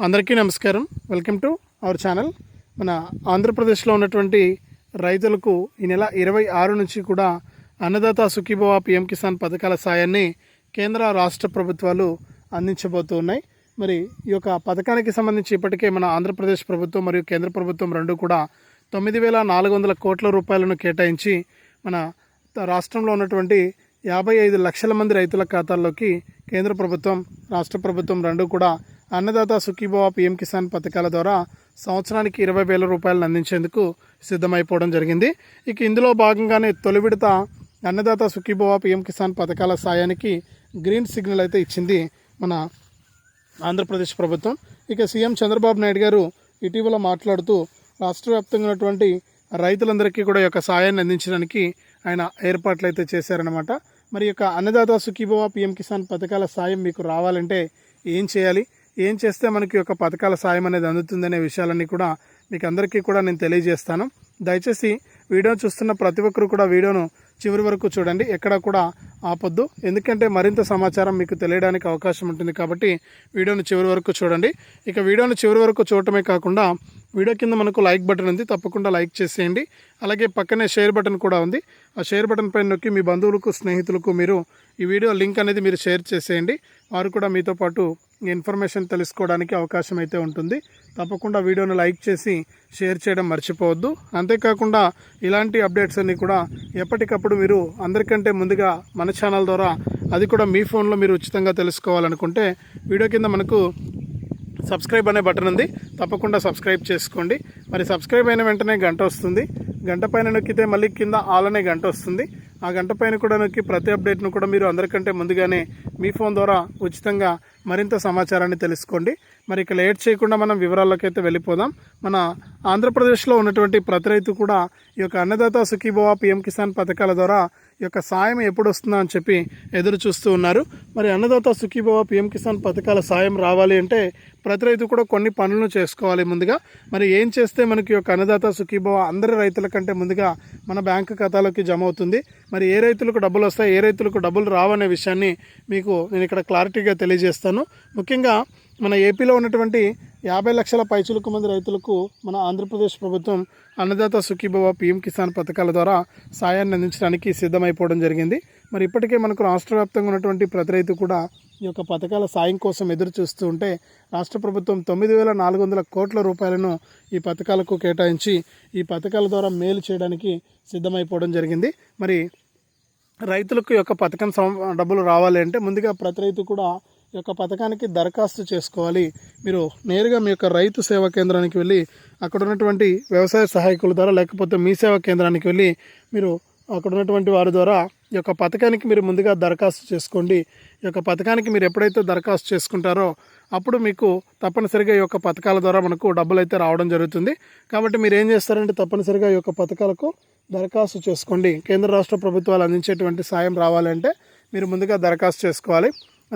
అందరికీ నమస్కారం. Welcome to our channel. మన ఆంధ్రప్రదేశ్లో ఉన్నటువంటి రైతులకు ఈ నెల 26 నుంచి కూడా అన్నదాత సుఖీభవ పిఎం కిసాన్ పథకాల సాయాన్ని కేంద్ర రాష్ట్ర ప్రభుత్వాలు అందించబోతూ ఉన్నాయి. మరి ఈ యొక్క పథకానికి సంబంధించి ఇప్పటికే మన ఆంధ్రప్రదేశ్ ప్రభుత్వం మరియు కేంద్ర ప్రభుత్వం రెండు కూడా 9,400 కోట్ల రూపాయలను కేటాయించి మన రాష్ట్రంలో ఉన్నటువంటి 55 లక్షల మంది రైతుల ఖాతాల్లోకి కేంద్ర ప్రభుత్వం రాష్ట్ర ప్రభుత్వం రెండు కూడా అన్నదాత సుఖీభవ పిఎం కిసాన్ పథకాల ద్వారా సంవత్సరానికి 20,000 రూపాయలను అందించేందుకు సిద్ధమైపోవడం జరిగింది. ఇక ఇందులో భాగంగానే తొలి విడత అన్నదాత సుఖీభవ పిఎం కిసాన్ పథకాల సాయానికి గ్రీన్ సిగ్నల్ అయితే ఇచ్చింది మన ఆంధ్రప్రదేశ్ ప్రభుత్వం. ఇక సీఎం చంద్రబాబు నాయుడు గారు ఇటీవల మాట్లాడుతూ రాష్ట్ర వ్యాప్తంగా ఉన్నటువంటి రైతులందరికీ కూడా ఈ యొక్క సాయాన్ని అందించడానికి ఆయన ఏర్పాట్లు అయితే చేశారనమాట. మరి యొక్క అన్నదాత సుఖీభవ పిఎం కిసాన్ పథకాల సాయం మీకు రావాలంటే ఏం చేయాలి, ఏం చేస్తే మనకి యొక్క పథకాల సాయం అనేది అందుతుందనే విషయాలన్నీ కూడా మీకు అందరికీ కూడా నేను తెలియజేస్తాను. దయచేసి వీడియో చూస్తున్న ప్రతి ఒక్కరు కూడా వీడియోను చివరి వరకు చూడండి, ఎక్కడా కూడా ఆపొద్దు. ఎందుకంటే మరింత సమాచారం మీకు తెలియడానికి అవకాశం ఉంటుంది కాబట్టి వీడియోను చివరి వరకు చూడండి. ఇక వీడియోను చివరి వరకు చూడటమే కాకుండా వీడియో కింద మనకు లైక్ బటన్ ఉంది, తప్పకుండా లైక్ చేసేయండి. అలాగే పక్కనే షేర్ బటన్ కూడా ఉంది. ఆ షేర్ బటన్ పైన నొక్కి మీ బంధువులకు స్నేహితులకు మీరు ఈ వీడియో లింక్ అనేది మీరు షేర్ చేసేయండి. వారు కూడా మీతో పాటు ఇన్ఫర్మేషన్ తెలుసుకోవడానికి అవకాశం అయితే ఉంటుంది. తప్పకుండా వీడియోను లైక్ చేసి షేర్ చేయడం మర్చిపోవద్దు. అంతేకాకుండా ఇలాంటి అప్డేట్స్ అన్నీ కూడా ఎప్పటికప్పుడు మీరు అందరికంటే ముందుగా మన ఛానల్ ద్వారా అది కూడా మీ ఫోన్లో మీరు ఉచితంగా తెలుసుకోవాలనుకుంటే వీడియో కింద మనకు సబ్స్క్రైబ్ అనే బటన్ ఉంది, తప్పకుండా సబ్స్క్రైబ్ చేసుకోండి. మరి సబ్స్క్రైబ్ అయిన వెంటనే గంట వస్తుంది, గంట పైన నొక్కితే మళ్ళీ కింద ఆల్ అనే గంట వస్తుంది. ఆ గంట పైన కూడా నొక్కి ప్రతి అప్డేట్ను కూడా మీరు అందరికంటే ముందుగానే మీ ఫోన్ ద్వారా ఉచితంగా మరింత సమాచారాన్ని తెలుసుకోండి. మరి ఇక లేట్ చేయకుండా మనం వివరాల్లోకి అయితే వెళ్ళిపోదాం. మన ఆంధ్రప్రదేశ్లో ఉన్నటువంటి ప్రతి రైతు కూడా ఈ యొక్క అన్నదాత సుఖీభవ పిఎం కిసాన్ పథకాల ద్వారా ఈ యొక్క సాయం ఎప్పుడు వస్తుందా అని చెప్పి ఎదురు చూస్తూ ఉన్నారు. మరి అన్నదాత సుఖీభవ పిఎం కిసాన్ పథకాల సాయం రావాలి అంటే ప్రతి రైతు కూడా కొన్ని పనులను చేసుకోవాలి ముందుగా. మరి ఏం చేస్తే మనకి యొక్క అన్నదాత సుఖీభవ అందరి రైతుల కంటే ముందుగా మన బ్యాంకు ఖాతాలోకి జమ అవుతుంది, మరి ఏ రైతులకు డబ్బులు వస్తాయి, ఏ రైతులకు డబ్బులు రావనే విషయాన్ని మీకు నేను ఇక్కడ క్లారిటీగా తెలియజేస్తాను. ముఖ్యంగా మన ఏపీలో ఉన్నటువంటి 50 లక్షల పైచులకు మంది రైతులకు మన ఆంధ్రప్రదేశ్ ప్రభుత్వం అన్నదాత సుఖీభవ పిఎం కిసాన్ పథకాల ద్వారా సాయాన్ని అందించడానికి సిద్ధమైపోవడం జరిగింది. మరి ఇప్పటికే మనకు రాష్ట్ర వ్యాప్తంగా ఉన్నటువంటి ప్రతి రైతు కూడా ఈ యొక్క పథకాల సాయం కోసం ఎదురు చూస్తూ ఉంటే రాష్ట్ర ప్రభుత్వం 9,400 కోట్ల రూపాయలను ఈ పథకాలకు కేటాయించి ఈ పథకాల ద్వారా మేలు చేయడానికి సిద్ధమైపోవడం జరిగింది. మరి రైతులకు ఈ యొక్క పథకం డబ్బులు రావాలి అంటే ముందుగా ప్రతి రైతు కూడా ఈ యొక్క పథకానికి దరఖాస్తు చేసుకోవాలి. మీరు నేరుగా మీ యొక్క రైతు సేవా కేంద్రానికి వెళ్ళి అక్కడ ఉన్నటువంటి వ్యవసాయ సహాయకుల ద్వారా లేకపోతే మీ సేవా కేంద్రానికి వెళ్ళి మీరు అక్కడ ఉన్నటువంటి వారి ద్వారా ఈ యొక్క పథకానికి మీరు ముందుగా దరఖాస్తు చేసుకోండి. ఈ యొక్క పథకానికి మీరు ఎప్పుడైతే దరఖాస్తు చేసుకుంటారో అప్పుడు మీకు తప్పనిసరిగా ఈ యొక్క పథకాల ద్వారా మనకు డబ్బులు అయితే రావడం జరుగుతుంది. కాబట్టి మీరు ఏం చేస్తారంటే తప్పనిసరిగా ఈ యొక్క పథకాలకు దరఖాస్తు చేసుకోండి. కేంద్ర రాష్ట్ర ప్రభుత్వాలు అందించేటువంటి సాయం రావాలంటే మీరు ముందుగా దరఖాస్తు చేసుకోవాలి.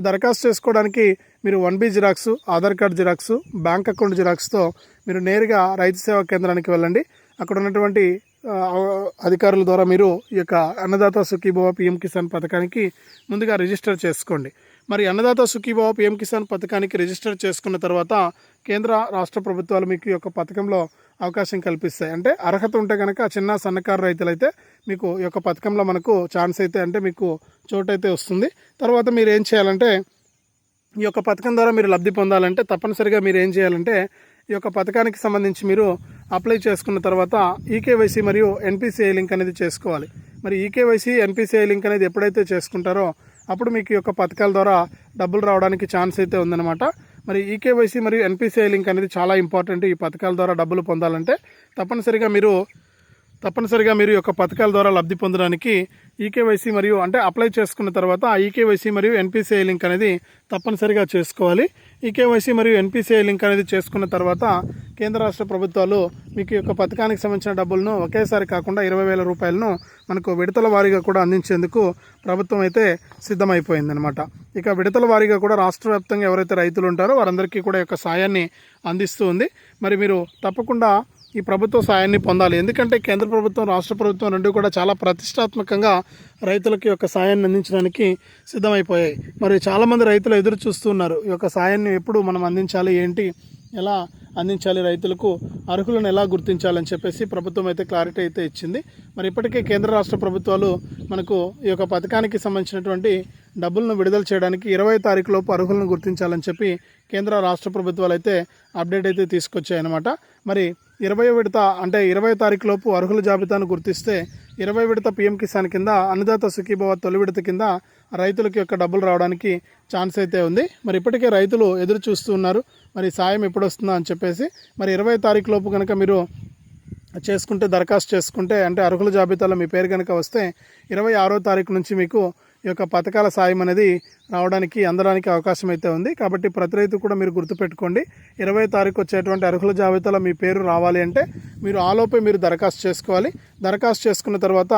దరఖాస్తు చేసుకోవడానికి మీరు 1B xerox, Aadhaar card xerox, bank account జిరాక్స్తో మీరు నేరుగా రైతు సేవా కేంద్రానికి వెళ్ళండి. అక్కడ ఉన్నటువంటి అధికారుల ద్వారా మీరు ఈ యొక్క అన్నదాత సుఖీభవ పిఎం కిసాన్ పథకానికి ముందుగా రిజిస్టర్ చేసుకోండి. మరి అన్నదాత సుఖీభవ పిఎం కిసాన్ పథకానికి రిజిస్టర్ చేసుకున్న తర్వాత కేంద్ర రాష్ట్ర ప్రభుత్వాలు మీకు ఈ యొక్క పథకంలో అవకాశం కల్పిస్తాయి. అంటే అర్హత ఉంటే కనుక చిన్న సన్నకారు రైతులైతే మీకు ఈ యొక్క పథకంలో మనకు ఛాన్స్ అయితే అంటే మీకు చోటు అయితే వస్తుంది. తర్వాత మీరు ఏం చేయాలంటే ఈ యొక్క పథకం ద్వారా మీరు లబ్ధి పొందాలంటే తప్పనిసరిగా మీరు ఏం చేయాలంటే ఈ యొక్క పథకానికి సంబంధించి మీరు అప్లై చేసుకున్న తర్వాత ఈకేవైసీ మరియు ఎన్పిసిఐ లింక్ అనేది చేసుకోవాలి. మరి ఈకేవైసీ ఎన్పిసిఐ లింక్ అనేది ఎప్పుడైతే చేసుకుంటారో అప్పుడు మీకు ఈ యొక్క పథకాల ద్వారా డబ్బులు రావడానికి ఛాన్స్ అయితే ఉందన్నమాట. మరి ఈకేవైసీ మరియు ఎన్పిసిఐ లింక్ అనేది చాలా ఇంపార్టెంట్. ఈ పథకాల ద్వారా డబ్బులు పొందాలంటే తప్పనిసరిగా మీరు ఈ యొక్క పథకాల ద్వారా లబ్ధి పొందడానికి ఈకేవైసీ మరియు అంటే అప్లై చేసుకున్న తర్వాత ఆ ఈకేవైసీ మరియు ఎన్పిసిఐ లింక్ అనేది తప్పనిసరిగా చేసుకోవాలి. ఈకేవైసీ మరియు ఎన్పిసిఐ లింక్ అనేది చేసుకున్న తర్వాత కేంద్ర రాష్ట్ర ప్రభుత్వాలు మీకు యొక్క పథకానికి సంబంధించిన డబ్బులను ఒకేసారి కాకుండా 20,000 రూపాయలను మనకు విడతల వారీగా కూడా అందించేందుకు ప్రభుత్వం అయితే సిద్ధమైపోయిందనమాట. ఇక విడతల వారీగా కూడా రాష్ట్ర వ్యాప్తంగా ఎవరైతే రైతులు ఉంటారో వారందరికీ కూడా యొక్క సాయాన్ని అందిస్తూ ఉంది. మరి మీరు తప్పకుండా ఈ ప్రభుత్వ సాయాన్ని పొందాలి. ఎందుకంటే కేంద్ర ప్రభుత్వం, రాష్ట్ర ప్రభుత్వం రెండు కూడా చాలా ప్రతిష్టాత్మకంగా రైతులకి యొక్క సాయాన్ని అందించడానికి సిద్ధమైపోయాయి. మరి చాలామంది రైతులు ఎదురు చూస్తున్నారు, ఈ యొక్క సాయాన్ని ఎప్పుడు మనం అందించాలి, ఏంటి, ఎలా అందించాలి, రైతులకు అర్హులను ఎలా గుర్తించాలని చెప్పేసి ప్రభుత్వం అయితే క్లారిటీ అయితే ఇచ్చింది. మరి ఇప్పటికే కేంద్ర రాష్ట్ర ప్రభుత్వాలు మనకు ఈ యొక్క పథకానికి సంబంధించినటువంటి డబ్బులను విడుదల చేయడానికి 20 తారీఖు లోపు అర్హులను గుర్తించాలని చెప్పి కేంద్ర రాష్ట్ర ప్రభుత్వాలు అయితే అప్డేట్ అయితే తీసుకొచ్చాయన్నమాట. మరి 20 విడత అంటే 20 తారీఖు లోపు అర్హుల జాబితాను గుర్తిస్తే 20 విడత పీఎం కిసాన్ కింద అన్నదాత సుఖీభవ తొలి విడత కింద రైతులకి యొక్క డబ్బులు రావడానికి ఛాన్స్ అయితే ఉంది. మరి ఇప్పటికే రైతులు ఎదురు చూస్తూ ఉన్నారు, మరి సాయం ఎప్పుడు వస్తుందా అని చెప్పేసి. మరి 20 తారీఖు లోపు కనుక మీరు చేసుకుంటే, దరఖాస్తు చేసుకుంటే, అంటే అర్హుల జాబితాలో మీ పేరు కనుక వస్తే 26వ తారీఖు నుంచి మీకు ఈ యొక్క పథకాల సాయం అనేది రావడానికి, అందడానికి అవకాశం అయితే ఉంది. కాబట్టి ప్రతి రైతు కూడా మీరు గుర్తుపెట్టుకోండి, 20 తారీఖు వచ్చేటువంటి అర్హుల జాబితాలో మీ పేరు రావాలి అంటే మీరు ఆలోపే మీరు దరఖాస్తు చేసుకోవాలి. దరఖాస్తు చేసుకున్న తర్వాత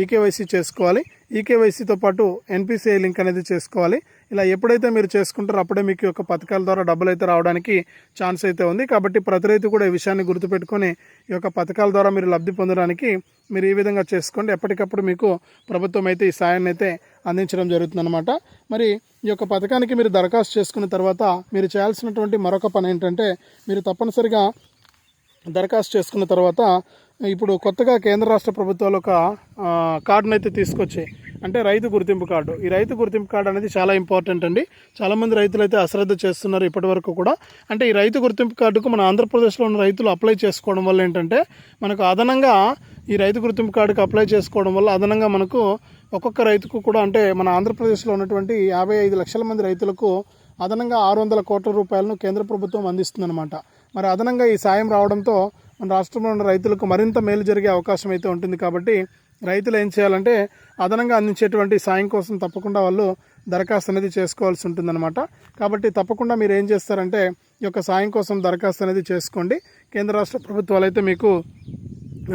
ఈకేవైసీ చేసుకోవాలి. ఈకేవైసీతో పాటు ఎన్పిసిఐ లింక్ అనేది చేసుకోవాలి. ఇలా ఎప్పుడైతే మీరు చేసుకుంటారో అప్పుడే మీకు యొక్క పథకాల ద్వారా డబ్బులు అయితే రావడానికి ఛాన్స్ అయితే ఉంది. కాబట్టి ప్రతి రైతు కూడా ఈ విషయాన్ని గుర్తుపెట్టుకొని ఈ యొక్క పథకాల ద్వారా మీరు లబ్ధి పొందడానికి మీరు ఈ విధంగా చేసుకోండి. ఎప్పటికప్పుడు మీకు ప్రభుత్వం అయితే ఈ సాయాన్ని అయితే అందించడం జరుగుతుందన్నమాట. మరి ఈ యొక్క పథకానికి మీరు దరఖాస్తు చేసుకున్న తర్వాత మీరు చేయాల్సినటువంటి మరొక పని ఏంటంటే, మీరు తప్పనిసరిగా దరఖాస్తు చేసుకున్న తర్వాత ఇప్పుడు కొత్తగా కేంద్ర రాష్ట్ర ప్రభుత్వాలు ఒక కార్డును అయితే తీసుకొచ్చాయి, అంటే రైతు గుర్తింపు కార్డు. ఈ రైతు గుర్తింపు కార్డు అనేది చాలా ఇంపార్టెంట్ అండి. చాలామంది రైతులు అయితే అశ్రద్ధ చేస్తున్నారు ఇప్పటి వరకు కూడా. అంటే ఈ రైతు గుర్తింపు కార్డుకు మన ఆంధ్రప్రదేశ్లో ఉన్న రైతులు అప్లై చేసుకోవడం వల్ల ఏంటంటే, మనకు అదనంగా ఈ రైతు గుర్తింపు కార్డుకు అప్లై చేసుకోవడం వల్ల అదనంగా మనకు ఒక్కొక్క రైతుకు కూడా, అంటే మన ఆంధ్రప్రదేశ్లో ఉన్నటువంటి 55 లక్షల మంది రైతులకు అదనంగా 600 కోట్ల రూపాయలను కేంద్ర ప్రభుత్వం అందిస్తుందన్నమాట. మరి అదనంగా ఈ సాయం రావడంతో మన రాష్ట్రంలో ఉన్న రైతులకు మరింత మేలు జరిగే అవకాశం అయితే ఉంటుంది. కాబట్టి రైతులు ఏం చేయాలంటే, అదనంగా అందించేటువంటి సాయం కోసం తప్పకుండా వాళ్ళు దరఖాస్తు అనేది చేసుకోవాల్సి ఉంటుందన్నమాట. కాబట్టి తప్పకుండా మీరు ఏం చేస్తారంటే, ఈ యొక్క సాయం కోసం దరఖాస్తు అనేది చేసుకోండి. కేంద్ర రాష్ట్ర ప్రభుత్వాలు అయితే మీకు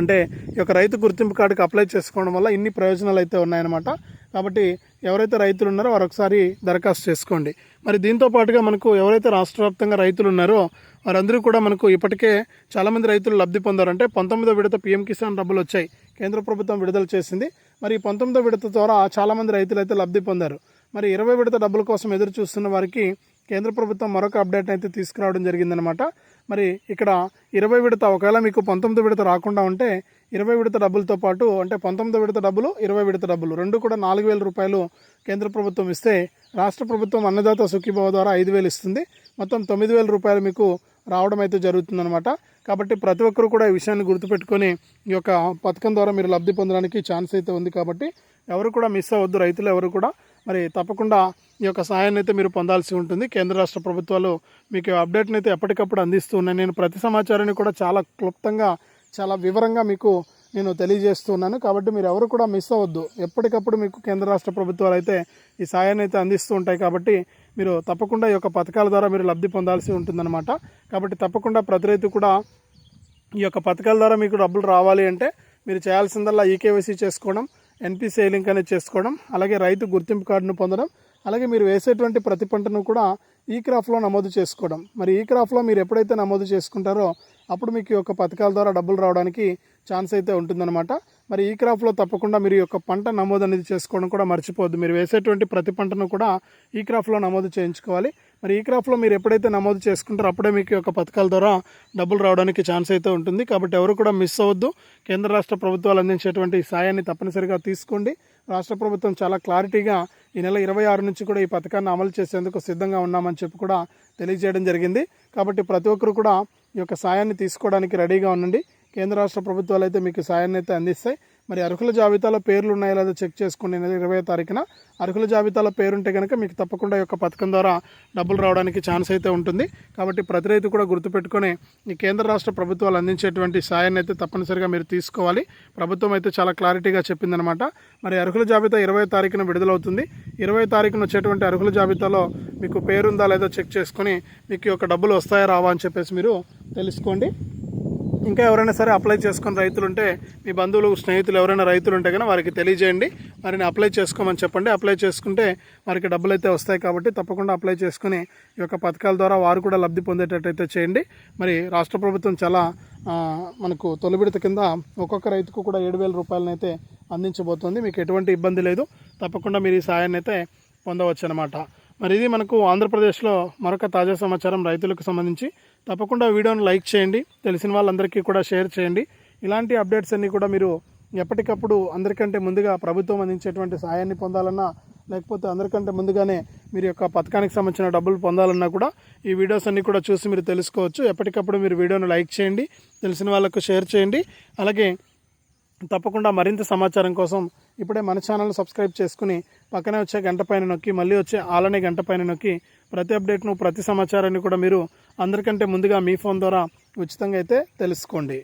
అంటే ఈ యొక్క రైతు గుర్తింపు కార్డుకి అప్లై చేసుకోవడం వల్ల ఇన్ని ప్రయోజనాలు అయితే ఉన్నాయన్నమాట. కాబట్టి ఎవరైతే రైతులు ఉన్నారో వారు ఒకసారి దరఖాస్తు చేసుకోండి. మరి దీంతో పాటుగా మనకు ఎవరైతే రాష్ట్ర వ్యాప్తంగా రైతులు ఉన్నారో వారందరూ కూడా మనకు ఇప్పటికే చాలామంది రైతులు లబ్ధి పొందారు. అంటే 19వ విడత పీఎం కిసాన్ డబ్బులు వచ్చాయి, కేంద్ర ప్రభుత్వం విడుదల చేసింది. మరి 19వ విడత ద్వారా చాలామంది రైతులు అయితే లబ్ధి పొందారు. మరి 20 విడత డబ్బుల కోసం ఎదురు చూస్తున్న వారికి కేంద్ర ప్రభుత్వం మరొక అప్డేట్ అయితే తీసుకురావడం జరిగిందనమాట. మరి ఇక్కడ 20 విడత, ఒకవేళ మీకు 19 విడత రాకుండా ఉంటే 20 విడత డబ్బులతో పాటు, అంటే 19 విడత డబ్బులు, 20 విడత డబ్బులు రెండు కూడా 4,000 రూపాయలు కేంద్ర ప్రభుత్వం ఇస్తే, రాష్ట్ర ప్రభుత్వం అన్నదాత సుఖీభవ ద్వారా 5,000 ఇస్తుంది. మొత్తం 9,000 రూపాయలు మీకు రావడం అయితే జరుగుతుందన్నమాట. కాబట్టి ప్రతి ఒక్కరు కూడా ఈ విషయాన్ని గుర్తుపెట్టుకొని ఈ యొక్క పథకం ద్వారా మీరు లబ్ధి పొందడానికి ఛాన్స్ అయితే ఉంది. కాబట్టి ఎవరు కూడా మిస్ అవ్వద్దు, రైతులు ఎవరు కూడా. మరి తప్పకుండా ఈ యొక్క సహాయాన్ని అయితే మీరు పొందాల్సి ఉంటుంది. కేంద్ర రాష్ట్ర ప్రభుత్వాలు మీకు అప్డేట్ని అయితే ఎప్పటికప్పుడు అందిస్తూ ఉన్నాయి. నేను ప్రతి సమాచారాన్ని కూడా చాలా క్లుప్తంగా, చాలా వివరంగా మీకు నేను తెలియజేస్తున్నాను. కాబట్టి మీరు ఎవరు కూడా మిస్ అవ్వద్దు. ఎప్పటికప్పుడు మీకు కేంద్ర రాష్ట్ర ప్రభుత్వాలు అయితే ఈ సాయాన్ని అయితే అందిస్తూ ఉంటాయి. కాబట్టి మీరు తప్పకుండా ఈ యొక్క పథకాల ద్వారా మీరు లబ్ధి పొందాల్సి ఉంటుందన్నమాట. కాబట్టి తప్పకుండా ప్రతి రైతు కూడా ఈ యొక్క పథకాల ద్వారా మీకు డబ్బులు రావాలి అంటే మీరు చేయాల్సిందల్లా ఈకేవైసీ చేసుకోవడం, ఎన్పిసిఐ లింక్ అనేది చేసుకోవడం, అలాగే రైతు గుర్తింపు కార్డును పొందడం, అలాగే మీరు వేసేటువంటి ప్రతి పంటను కూడా ఈ క్రాఫ్లో నమోదు చేసుకోవడం. మరి ఈ క్రాఫ్లో మీరు ఎప్పుడైతే నమోదు చేసుకుంటారో అప్పుడు మీకు ఈ యొక్క పథకాల ద్వారా డబ్బులు రావడానికి ఛాన్స్ అయితే ఉంటుందన్నమాట. మరి ఈ క్రాఫ్లో తప్పకుండా మీరు ఈ యొక్క పంట నమోదు అనేది చేసుకోవడం కూడా మర్చిపోవద్దు. మీరు వేసేటువంటి ప్రతి పంటను కూడా ఈ క్రాఫ్లో నమోదు చేయించుకోవాలి. మరి ఈ క్రాఫ్లో మీరు ఎప్పుడైతే నమోదు చేసుకుంటారో అప్పుడే మీకు ఈ యొక్క పథకాల ద్వారా డబ్బులు రావడానికి ఛాన్స్ అయితే ఉంటుంది. కాబట్టి ఎవరు కూడా మిస్ అవ్వద్దు. కేంద్ర రాష్ట్ర ప్రభుత్వాలు అందించేటువంటి ఈ సాయాన్ని తప్పనిసరిగా తీసుకోండి. రాష్ట్ర ప్రభుత్వం చాలా క్లారిటీగా ఈ నెల 26 నుంచి కూడా ఈ పథకాన్ని అమలు చేసేందుకు సిద్ధంగా ఉన్నామని చెప్పి కూడా తెలియజేయడం జరిగింది. కాబట్టి ప్రతి ఒక్కరు కూడా ఈ యొక్క సాయాన్ని తీసుకోవడానికి రెడీగా ఉండండి. కేంద్ర రాష్ట్ర ప్రభుత్వాలు అయితే మీకు సాయాన్ని అయితే అందిస్తాయి. మరి అర్హుల జాబితాలో పేర్లు ఉన్నాయో లేదో చెక్ చేసుకోండి. నెల 20వ తారీఖున అర్హుల జాబితాలో పేరుంటే కనుక మీకు తప్పకుండా ఈ యొక్క పథకం ద్వారా డబ్బులు రావడానికి ఛాన్స్ అయితే ఉంటుంది. కాబట్టి ప్రతి రైతు కూడా గుర్తుపెట్టుకొని ఈ కేంద్ర రాష్ట్ర ప్రభుత్వాలు అందించేటువంటి సాయాన్ని అయితే తప్పనిసరిగా మీరు తీసుకోవాలి. ప్రభుత్వం అయితే చాలా క్లారిటీగా చెప్పిందనమాట. మరి అర్హుల జాబితా 20వ తారీఖున విడుదలవుతుంది. 20వ తారీఖున వచ్చేటువంటి అర్హుల జాబితాలో మీకు పేరుందా లేదో చెక్ చేసుకొని మీకు ఈ యొక్క డబ్బులు వస్తాయా రావా అని చెప్పేసి మీరు తెలుసుకోండి. ఇంకా ఎవరైనా సరే అప్లై చేసుకుని రైతులు ఉంటే మీ బంధువులు స్నేహితులు ఎవరైనా రైతులు ఉంటే కనుక వారికి తెలియజేయండి, వారిని అప్లై చేసుకోమని చెప్పండి. అప్లై చేసుకుంటే వారికి డబ్బులు అయితే వస్తాయి కాబట్టి తప్పకుండా అప్లై చేసుకుని ఈ యొక్క పథకాల ద్వారా వారు కూడా లబ్ధి పొందేటట్టయితే చేయండి. మరి రాష్ట్ర ప్రభుత్వం చాలా మనకు తొలి విడత కింద ఒక్కొక్క రైతుకు కూడా 7,000 రూపాయలను అయితే అందించబోతోంది. మీకు ఎటువంటి ఇబ్బంది లేదు, తప్పకుండా మీరు ఈ సాయాన్ని అయితే పొందవచ్చు అనమాట. మరి ఇది మనకు ఆంధ్రప్రదేశ్లో మరొక తాజా సమాచారం రైతులకు సంబంధించి. తప్పకుండా వీడియోను లైక్ చేయండి, తెలిసిన వాళ్ళందరికీ కూడా షేర్ చేయండి. ఇలాంటి అప్డేట్స్ అన్నీ కూడా మీరు ఎప్పటికప్పుడు అందరికంటే ముందుగా ప్రభుత్వం అందించేటువంటి సాయాన్ని పొందాలన్నా, లేకపోతే అందరికంటే ముందుగానే మీరు యొక్క పథకానికి సంబంధించిన డబ్బులు పొందాలన్నా కూడా ఈ వీడియోస్ అన్నీ కూడా చూసి మీరు తెలుసుకోవచ్చు. ఎప్పటికప్పుడు మీరు వీడియోను లైక్ చేయండి, తెలిసిన వాళ్ళకు షేర్ చేయండి. అలాగే తప్పకుండా మరింత సమాచారం కోసం ఇప్పుడే మన ఛానల్ సబ్స్క్రైబ్ చేసుకుని పక్కనే వచ్చే గంట పైన నొక్కి మళ్ళీ వచ్చే ఆలనే గంట పైన నొక్కి ప్రతి అప్డేట్ను ప్రతి సమాచారాన్ని కూడా మీరు అందరికంటే ముందుగా మీ ఫోన్ ద్వారా ఉచితంగా అయితే తెలుసుకోండి.